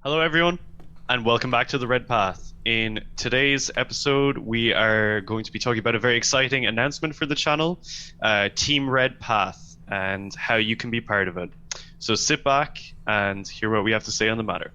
Hello, everyone, and welcome back to the Red Path. In today's episode, we are going to be talking about a very exciting announcement for the channel, Team Red Path, and how you can be part of it. So sit back and hear what we have to say on the matter.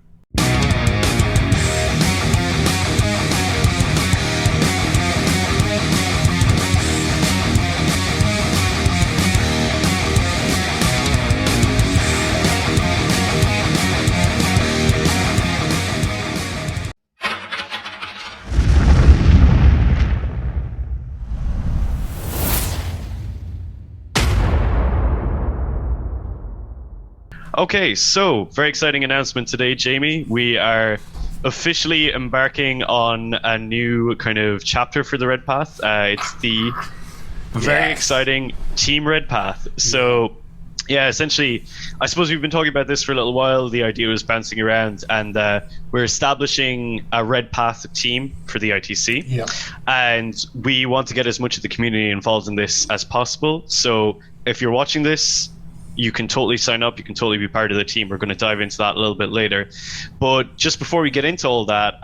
Okay, so very exciting announcement today, Jamie. We are officially embarking on a new kind of chapter for the Red Path. It's the very exciting Team Red Path. So, yeah, essentially, I suppose we've been talking about this for a little while. The idea was bouncing around, and we're establishing a Red Path team for the ITC. Yeah. And we want to get as much of the community involved in this as possible. So, if you're watching this, you can totally sign up. You can totally be part of the team. We're going to dive into that a little bit later. But just before we get into all that,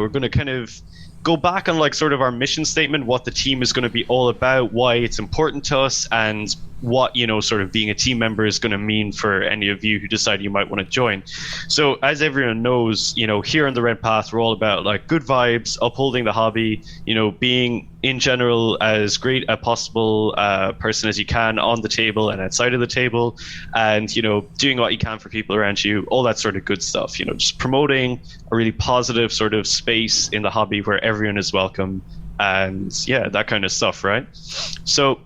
we're going to kind of go back on like sort of our mission statement, what the team is going to be all about, why it's important to us, and what, you know, sort of being a team member is going to mean for any of you who decide you might want to join. So as everyone knows, you know, here on the Red Path, we're all about like good vibes, upholding the hobby, you know, being in general as great a possible person as you can on the table and outside of the table, and, you know, doing what you can for people around you, all that sort of good stuff, you know, just promoting a really positive sort of space in the hobby where everyone is welcome, and yeah, that kind of stuff, right? So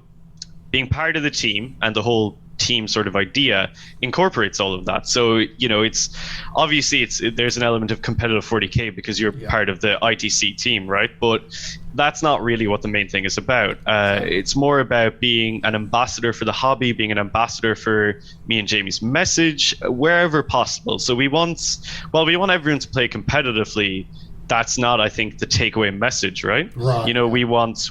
being part of the team and the whole team sort of idea incorporates all of that. So, you know, it's obviously there's an element of competitive 40k because you're part of the ITC team, right? But that's not really what the main thing is about. It's more about being an ambassador for the hobby, being an ambassador for me and Jamie's message wherever possible. So we want everyone to play competitively. That's not, I think, the takeaway message, right? Right. You know, we want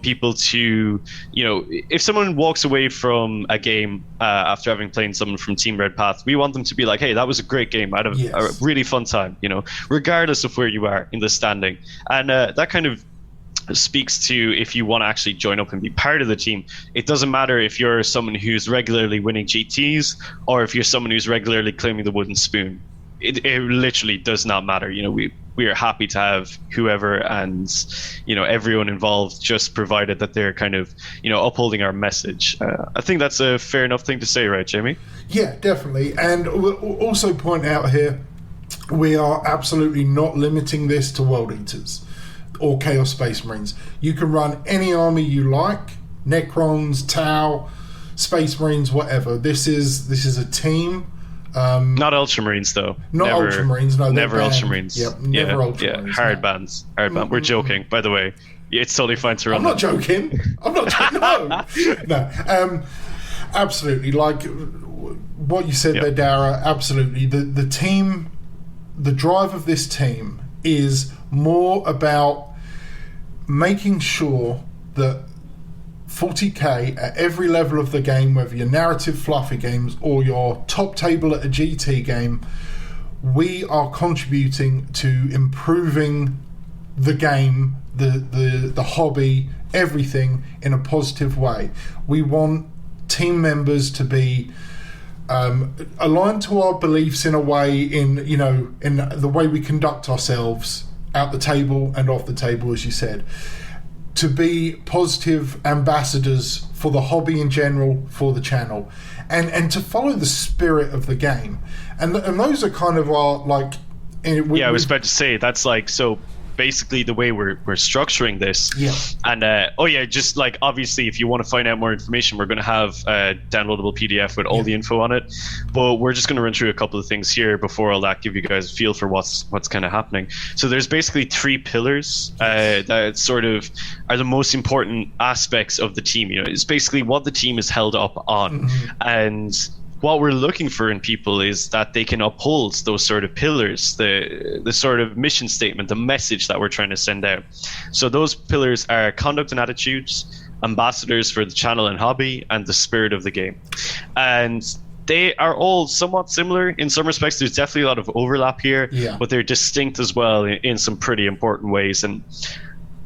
people to, you know, if someone walks away from a game after having played someone from Team Red Path, we want them to be like, hey, that was a great game. I had a really fun time, you know, regardless of where you are in the standing. And that kind of speaks to if you want to actually join up and be part of the team. It doesn't matter if you're someone who's regularly winning GTs or if you're someone who's regularly claiming the wooden spoon. It literally does not matter. You know, we are happy to have whoever and, you know, everyone involved, just provided that they're kind of, you know, upholding our message. I think that's a fair enough thing to say, right, Jamie? Yeah, definitely. And we'll also point out here, we are absolutely not limiting this to World Eaters or Chaos Space Marines. You can run any army you like, Necrons, Tau, Space Marines, whatever. This is a team. Not Ultramarines though. Not never, Ultramarines, no. Never Ultramarines. Yep, never Ultramarines. Yeah, hard bans. We're joking, by the way. It's totally fine to run. I'm not joking. No. Absolutely. Like what you said there, Dara, absolutely. The team, the drive of this team is more about making sure that 40k at every level of the game, whether your narrative fluffy games or your top table at a GT game, we are contributing to improving the game, the hobby, everything in a positive way. We want team members to be aligned to our beliefs in a way, in the way we conduct ourselves at the table and off the table, as you said. To be positive ambassadors for the hobby in general, for the channel, and to follow the spirit of the game, and those are kind of our like. I was about to say that's like so. Basically, the way we're structuring this, and just like obviously, if you want to find out more information, we're going to have a downloadable PDF with all the info on it. But we're just going to run through a couple of things here before all that, give you guys a feel for what's kind of happening. So there's basically three pillars that sort of are the most important aspects of the team. You know, it's basically what the team is held up on, and what we're looking for in people is that they can uphold those sort of pillars, the sort of mission statement, the message that we're trying to send out. So those pillars are conduct and attitudes, ambassadors for the channel and hobby, and the spirit of the game. And they are all somewhat similar in some respects. There's definitely a lot of overlap here, Yeah. but they're distinct as well in some pretty important ways. And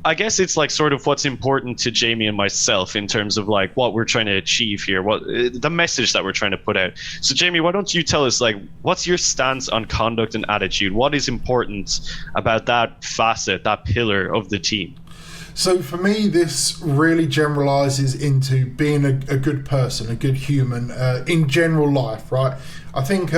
I guess it's like sort of what's important to Jamie and myself in terms of like what we're trying to achieve here, what the message that we're trying to put out. So Jamie, why don't you tell us, like, what's your stance on conduct and attitude? What is important about that facet, that pillar of the team? So for me, this really generalizes into being a good person, a good human in general life, right? I think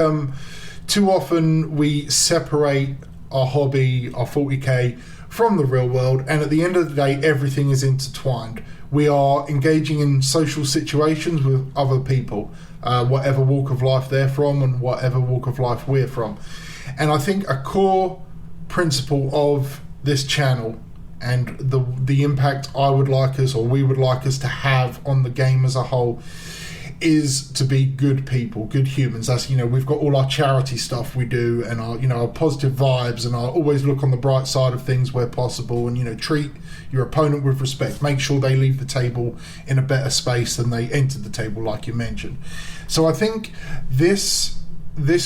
too often we separate our hobby, our 40K, from the real world, and at the end of the day, everything is intertwined. We are engaging in social situations with other people, whatever walk of life they're from and whatever walk of life we're from. And I think a core principle of this channel and the impact I would like us, or we would like us to have on the game as a whole, is to be good people, good humans. That's, we've got all our charity stuff we do, and our positive vibes, and our always look on the bright side of things where possible, and treat your opponent with respect. Make sure they leave the table in a better space than they entered the table, like you mentioned. So I think this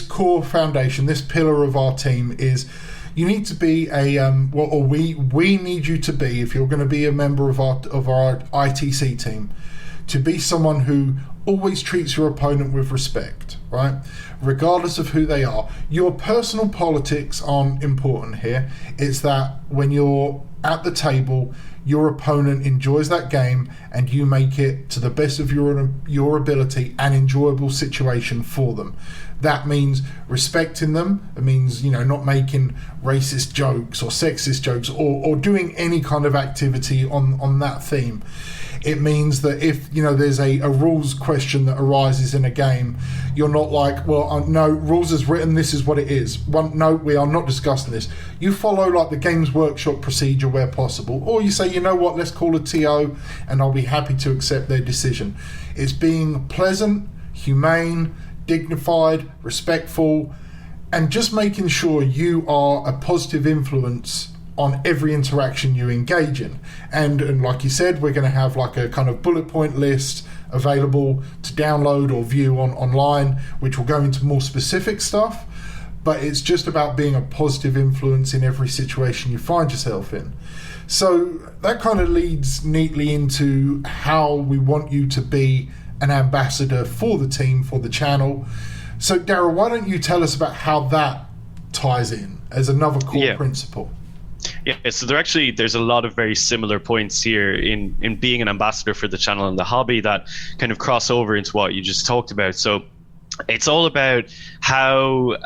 core foundation, this pillar of our team is, you need to be we need you to be, if you're going to be a member of our ITC team, to be someone who always treats your opponent with respect, right? Regardless of who they are. Your personal politics aren't important here. It's that when you're at the table, your opponent enjoys that game and you make it to the best of your ability an enjoyable situation for them. That means respecting them. It means, not making racist jokes or sexist jokes or doing any kind of activity on that theme. It means that if, there's a rules question that arises in a game, you're not like, well, no, rules is written, this is what it is. No, we are not discussing this. You follow like the Games Workshop procedure where possible. Or you say, you know what, let's call a TO and I'll be happy to accept their decision. It's being pleasant, humane, dignified, respectful, and just making sure you are a positive influence on every interaction you engage in. And like you said, we're going to have like a kind of bullet point list available to download or view online, which will go into more specific stuff, but it's just about being a positive influence in every situation you find yourself in. So that kind of leads neatly into how we want you to be an ambassador for the team, for the channel. So Darryl, why don't you tell us about how that ties in as another core principle? Yeah, so there's a lot of very similar points here in being an ambassador for the channel and the hobby that kind of cross over into what you just talked about. So it's all about how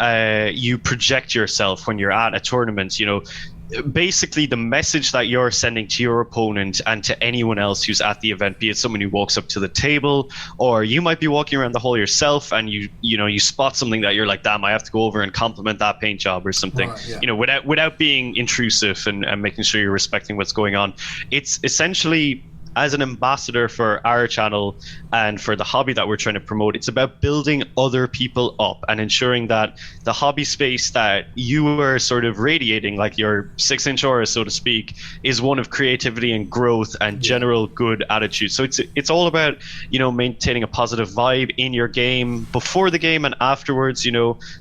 you project yourself when you're at a tournament. Basically the message that you're sending to your opponent and to anyone else who's at the event, be it someone who walks up to the table, or you might be walking around the hall yourself and you spot something that you're like, damn, I have to go over and compliment that paint job or something. Right, yeah. Without being intrusive and making sure you're respecting what's going on. It's essentially, as an ambassador for our channel and for the hobby that we're trying to promote, it's about building other people up and ensuring that the hobby space that you are sort of radiating, like your 6-inch aura, so to speak, is one of creativity and growth and general good attitude. So it's all about, maintaining a positive vibe in your game, before the game and afterwards,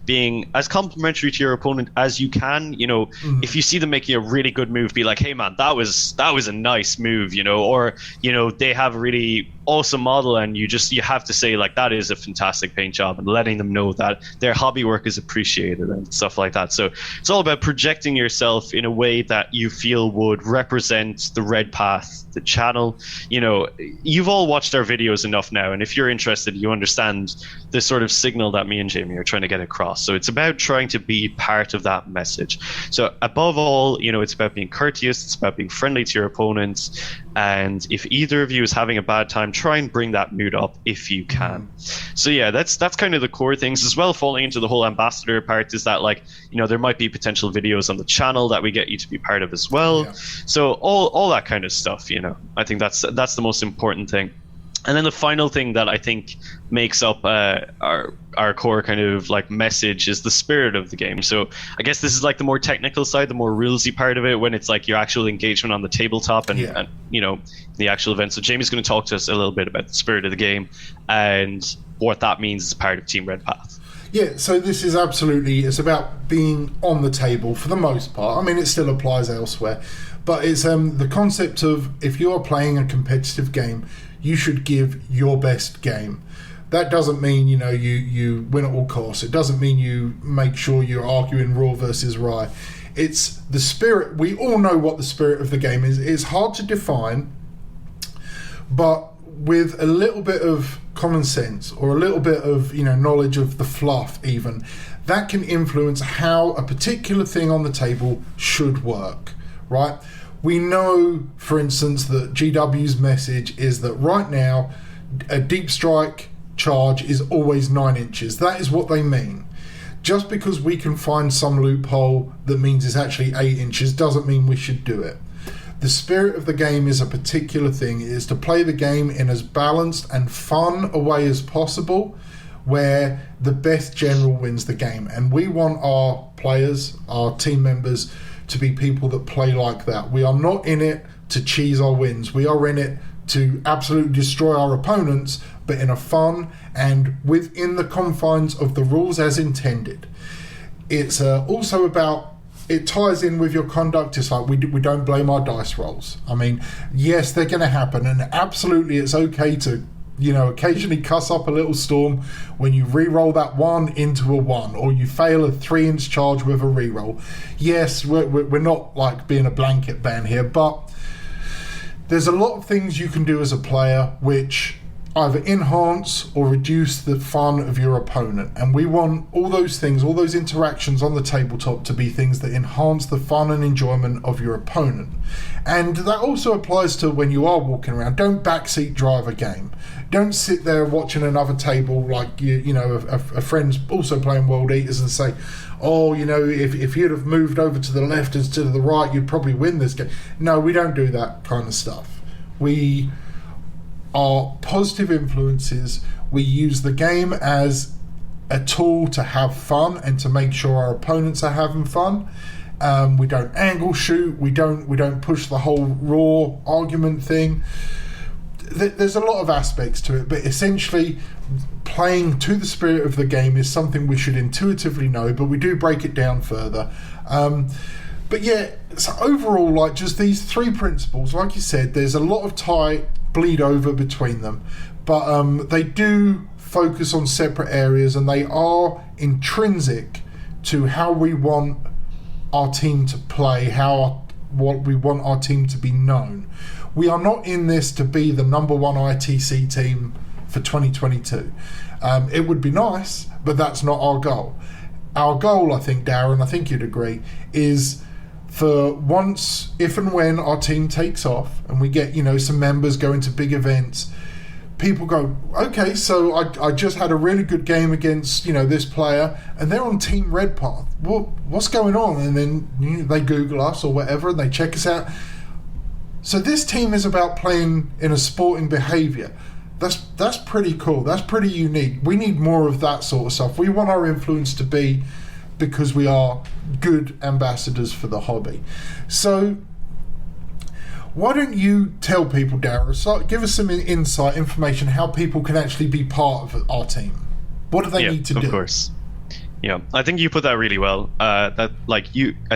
being as complimentary to your opponent as you can. If you see them making a really good move, be like, hey man, that was a nice move, or they have a really awesome model and you have to say like, that is a fantastic paint job, and letting them know that their hobby work is appreciated and stuff like that. So it's all about projecting yourself in a way that you feel would represent the Red Path, the channel. You've all watched our videos enough now, and if you're interested, you understand the sort of signal that me and Jamie are trying to get across. So it's about trying to be part of that message. So above all, it's about being courteous, it's about being friendly to your opponents, and if either of you is having a bad time, try and bring that mood up if you can. So yeah, that's kind of the core things. As well, falling into the whole ambassador part is that, like, there might be potential videos on the channel that we get you to be part of as well. Yeah. So all that kind of stuff, I think that's the most important thing. And then the final thing that I think makes up our core kind of like message is the spirit of the game. So I guess this is like the more technical side, the more rulesy part of it, when it's like your actual engagement on the tabletop and you know, the actual event. So Jamie's going to talk to us a little bit about the spirit of the game and what that means as part of Team Red Path. Yeah, so this is absolutely, it's about being on the table for the most part. I mean, it still applies elsewhere, but it's the concept of, if you're playing a competitive game, you should give your best game. That doesn't mean, you know, you win at all costs. It doesn't mean you make sure you're arguing raw versus rye. It's the spirit. We all know what the spirit of the game is. It's hard to define, but with a little bit of common sense or a little bit of, you know, knowledge of the fluff even, that can influence how a particular thing on the table should work, right? We know, for instance, that GW's message is that right now a deep strike charge is always 9 inches. That is what they mean. Just because we can find some loophole that means it's actually 8 inches doesn't mean we should do it. The spirit of the game is a particular thing. It is to play the game in as balanced and fun a way as possible, where the best general wins the game. And we want our players, our team members, to be people that play like that. We are not in it to cheese our wins. We are in it to absolutely destroy our opponents, but in a fun and within the confines of the rules as intended. It's also about, it ties in with your conduct. It's like we don't blame our dice rolls. I mean, yes, they're going to happen, and absolutely it's okay to, you know, occasionally cuss up a little storm when you re-roll that 1 into a 1, or you fail a 3-inch charge with a re-roll. Yes, we're not like being a blanket ban here, but there's a lot of things you can do as a player which either enhance or reduce the fun of your opponent. And we want all those things, all those interactions on the tabletop to be things that enhance the fun and enjoyment of your opponent. And that also applies to when you are walking around. Don't backseat drive a game. Don't sit there watching another table like you know a friend's also playing World Eaters and say, oh, you know, if you'd have moved over to the left instead of the right, you'd probably win this game. No, we don't do that kind of stuff. We are positive influences. We use the game as a tool to have fun and to make sure our opponents are having fun. We don't angle shoot. We don't push the whole raw argument thing. There's a lot of aspects to it, but essentially playing to the spirit of the game is something we should intuitively know, but we do break it down further. But yeah, so overall, like just these 3 principles, like you said, there's a lot of bleed over between them, but they do focus on separate areas, and they are intrinsic to how we want our team to play, what we want our team to be known. We are not in this to be the number 1 ITC team for 2022. It would be nice, but that's not our goal. Our goal, I think, Darren, I think you'd agree, is for once, if and when our team takes off and we get, you know, some members going to big events, people go, okay, so I just had a really good game against, you know, this player, and they're on Team Red Path. What's going on? And then, you know, they Google us or whatever, and they check us out. So this team is about playing in a sporting behaviour. That's pretty cool. That's pretty unique. We need more of that sort of stuff. We want our influence to be because we are good ambassadors for the hobby. So why don't you tell people, Darren, so give us some insight, information, how people can actually be part of our team. What do they need to do? Of course. Yeah, I think you put that really well. I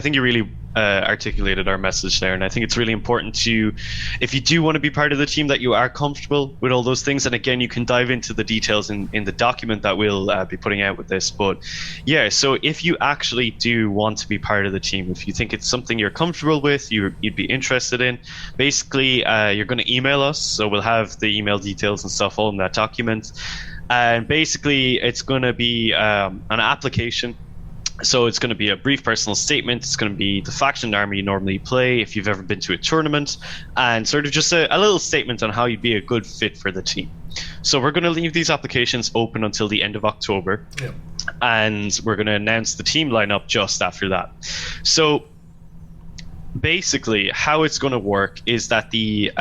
think you really articulated our message there, and I think it's really important to, if you do want to be part of the team, that you are comfortable with all those things. And again, you can dive into the details in the document that we'll be putting out with this. But yeah, so if you actually do want to be part of the team, if you think it's something you're comfortable with, you'd be interested in, basically you're going to email us. So we'll have the email details and stuff all in that document. And basically it's going to be an application. So it's going to be a brief personal statement. It's going to be the faction army you normally play, if you've ever been to a tournament, and sort of just a little statement on how you'd be a good fit for the team. So we're going to leave these applications open until the end of October, and we're going to announce the team lineup just after that. So basically, how it's going to work is that the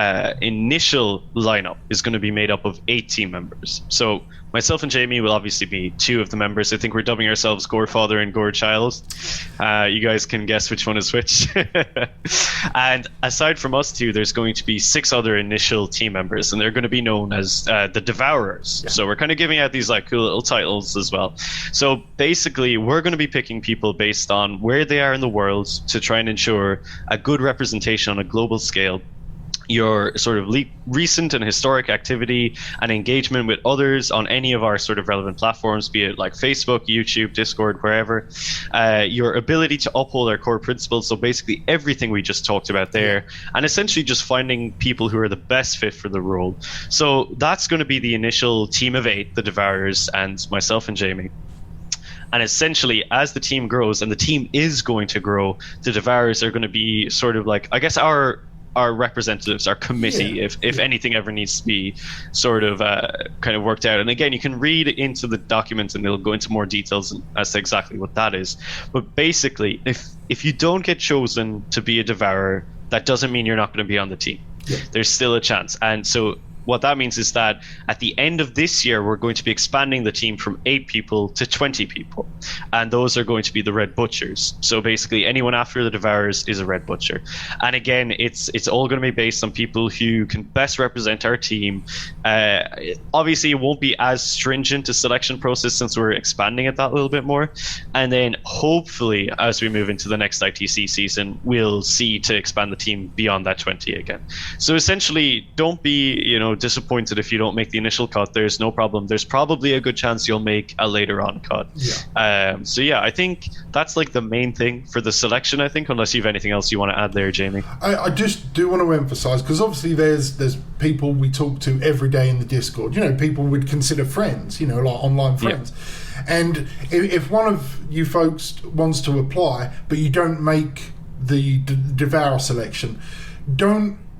initial lineup is going to be made up of 8 team members. So myself and Jamie will obviously be 2 of the members. I think we're dubbing ourselves Gore Father and Gore Child. You guys can guess which one is which. And aside from us 2, there's going to be 6 other initial team members, and they're going to be known as the Devourers. Yeah. So we're kind of giving out these like cool little titles as well. So basically, we're going to be picking people based on where they are in the world to try and ensure a good representation on a global scale, your sort of recent and historic activity and engagement with others on any of our sort of relevant platforms, be it like Facebook, YouTube, Discord, wherever, your ability to uphold our core principles, so basically everything we just talked about there, and essentially just finding people who are the best fit for the role. So that's going to be the initial team of 8, the Devourers, and myself and Jamie. And essentially, as the team grows, and the team is going to grow, the Devourers are going to be sort of like, I guess, our representatives, our committee, if anything ever needs to be sort of kind of worked out. And again, you can read into the document and it'll go into more details as to exactly what that is. But basically, if you don't get chosen to be a Devourer, that doesn't mean you're not going to be on the team. Yeah. There's still a chance. And so what that means is that at the end of this year, we're going to be expanding the team from 8 people to 20 people. And those are going to be the Red Butchers. So basically, anyone after the Devourers is a Red Butcher. And again, it's all going to be based on people who can best represent our team. Obviously, it won't be as stringent a selection process since we're expanding it that little bit more. And then hopefully, as we move into the next ITC season, we'll see to expand the team beyond that 20 again. So essentially, don't be, disappointed if you don't make the initial cut. There's no problem. There's probably a good chance you'll make a later on cut. So I think that's like the main thing for the selection, I think, unless you have anything else you want to add there, Jamie. I just do want to emphasize, because obviously there's people we talk to every day in the Discord, people we'd consider friends, like online friends. And if one of you folks wants to apply but you don't make the Devourer selection,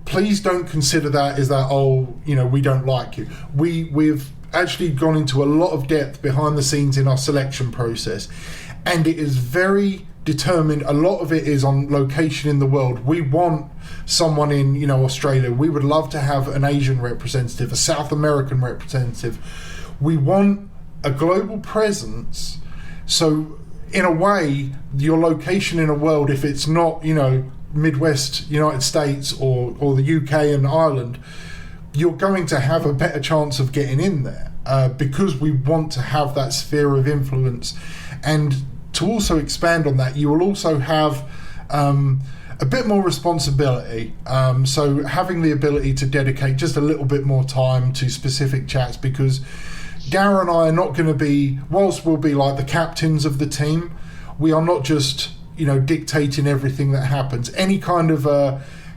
please don't consider that as that, we don't like you. We've actually gone into a lot of depth behind the scenes in our selection process, and it is very determined. A lot of it is on location in the world. We want someone in, Australia. We would love to have an Asian representative, a South American representative. We want a global presence. So in a way, your location in a world, if it's not, Midwest United States or the UK and Ireland, you're going to have a better chance of getting in there because we want to have that sphere of influence. And to also expand on that, you will also have a bit more responsibility. So having the ability to dedicate just a little bit more time to specific chats, because Dara and I are not going to be, whilst we'll be like the captains of the team, we are not just dictating everything that happens. Any kind of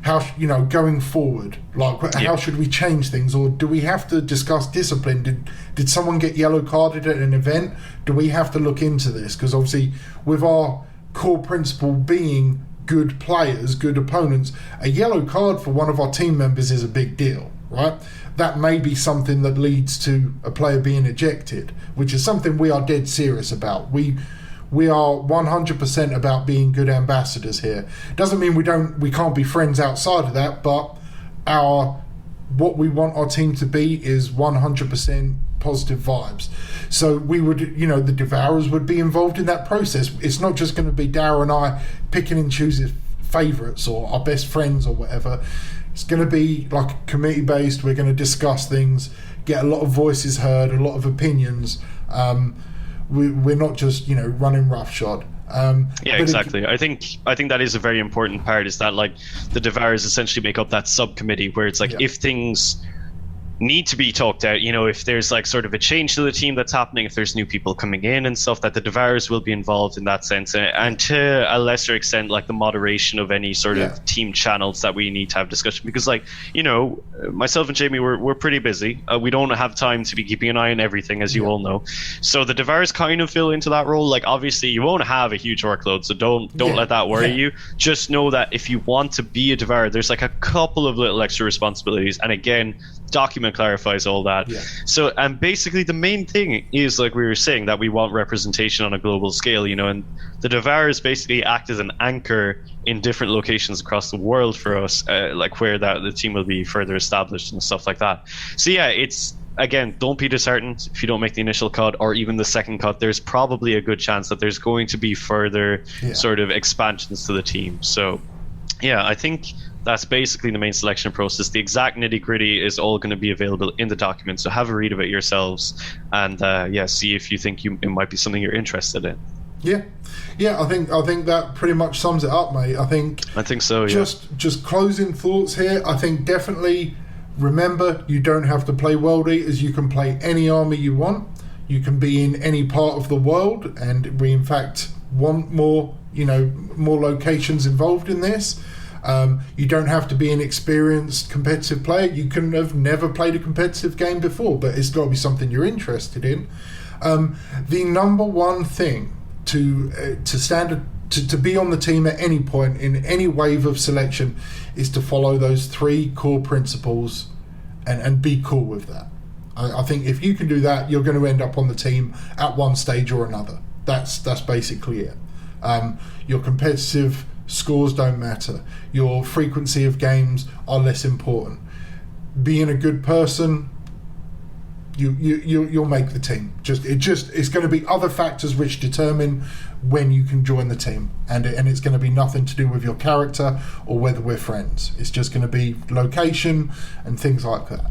how going forward, like how should we change things, or do we have to discuss discipline? Did someone get yellow carded at an event? Do we have to look into this? Because obviously, with our core principle being good players, good opponents, a yellow card for one of our team members is a big deal, right? That may be something that leads to a player being ejected, which is something we are dead serious about. We are 100% about being good ambassadors here. Doesn't mean we can't be friends outside of that, but what we want our team to be is 100% positive vibes. So we would, the Devourers would be involved in that process. It's not just going to be Dara and I picking and choosing favourites or our best friends or whatever. It's going to be like committee based. We're going to discuss things, get a lot of voices heard, a lot of opinions. We're not just running roughshod. Exactly. I think that is a very important part, is that like the Devourers essentially make up that subcommittee where it's like if things need to be talked out, if there's like sort of a change to the team that's happening, if there's new people coming in and stuff, that the Devourers will be involved in that sense, and to a lesser extent like the moderation of any sort of team channels that we need to have discussion, because myself and Jamie, we're pretty busy. We don't have time to be keeping an eye on everything, as you all know, so the Devourers kind of fill into that role. Like obviously you won't have a huge workload, so don't let that worry you. Just know that if you want to be a Devourer, there's like a couple of little extra responsibilities, and again, document of clarifies all that. Yeah. So, and basically the main thing is, like we were saying, that we want representation on a global scale, and the Devouras basically act as an anchor in different locations across the world for us, like where the team will be further established and stuff like that. So yeah, it's, again, don't be disheartened if you don't make the initial cut or even the second cut. There's probably a good chance that there's going to be further sort of expansions to the team. So yeah, I think that's basically the main selection process. The exact nitty-gritty is all going to be available in the document, so have a read of it yourselves and see if you think it might be something you're interested in. Yeah, I think that pretty much sums it up, mate. I think so. Yeah. Just closing thoughts here. I think definitely remember, you don't have to play World Eaters. You can play any army you want. You can be in any part of the world, and we in fact want more locations involved in this. You don't have to be an experienced competitive player. You can have never played a competitive game before, but it's got to be something you're interested in. The number one thing to be on the team at any point in any wave of selection is to follow those 3 core principles and be cool with that. I think if you can do that, you're going to end up on the team at one stage or another. That's basically it. Your competitive scores don't matter. Your frequency of games are less important. Being a good person, you'll make the team. It's going to be other factors which determine when you can join the team, and it's going to be nothing to do with your character or whether we're friends. It's just going to be location and things like that.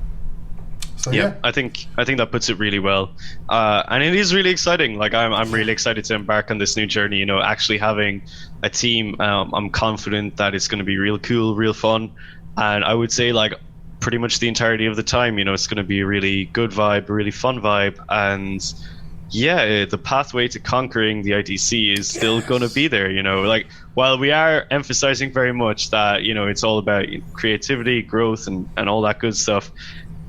So yeah, I think that puts it really well, and it is really exciting. Like I'm really excited to embark on this new journey. Actually having a team, I'm confident that it's going to be real cool, real fun, and I would say like pretty much the entirety of the time, it's going to be a really good vibe, a really fun vibe, and yeah, the pathway to conquering the ITC is still going to be there. Like while we are emphasizing very much that it's all about creativity, growth, and all that good stuff,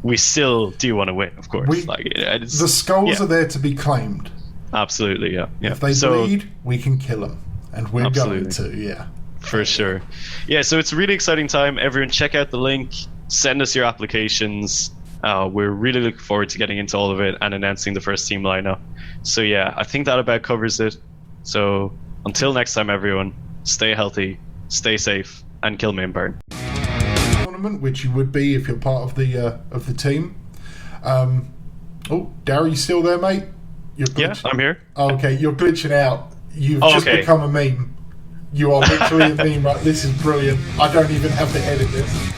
we still do want to win, of course. The skulls are there to be claimed. Absolutely, yeah. If they bleed, we can kill them, and we're going to, yeah. For sure. Yeah, so it's a really exciting time. Everyone check out the link, send us your applications. We're really looking forward to getting into all of it and announcing the first team lineup. So yeah, I think that about covers it. So until next time, everyone, stay healthy, stay safe, and kill main burn. Which you would be if you're part of the team. Darry, you still there, mate? Yeah, I'm here. Okay, you're glitching out. You've just become a meme. You are literally a meme, right? This is brilliant. I don't even have to edit this.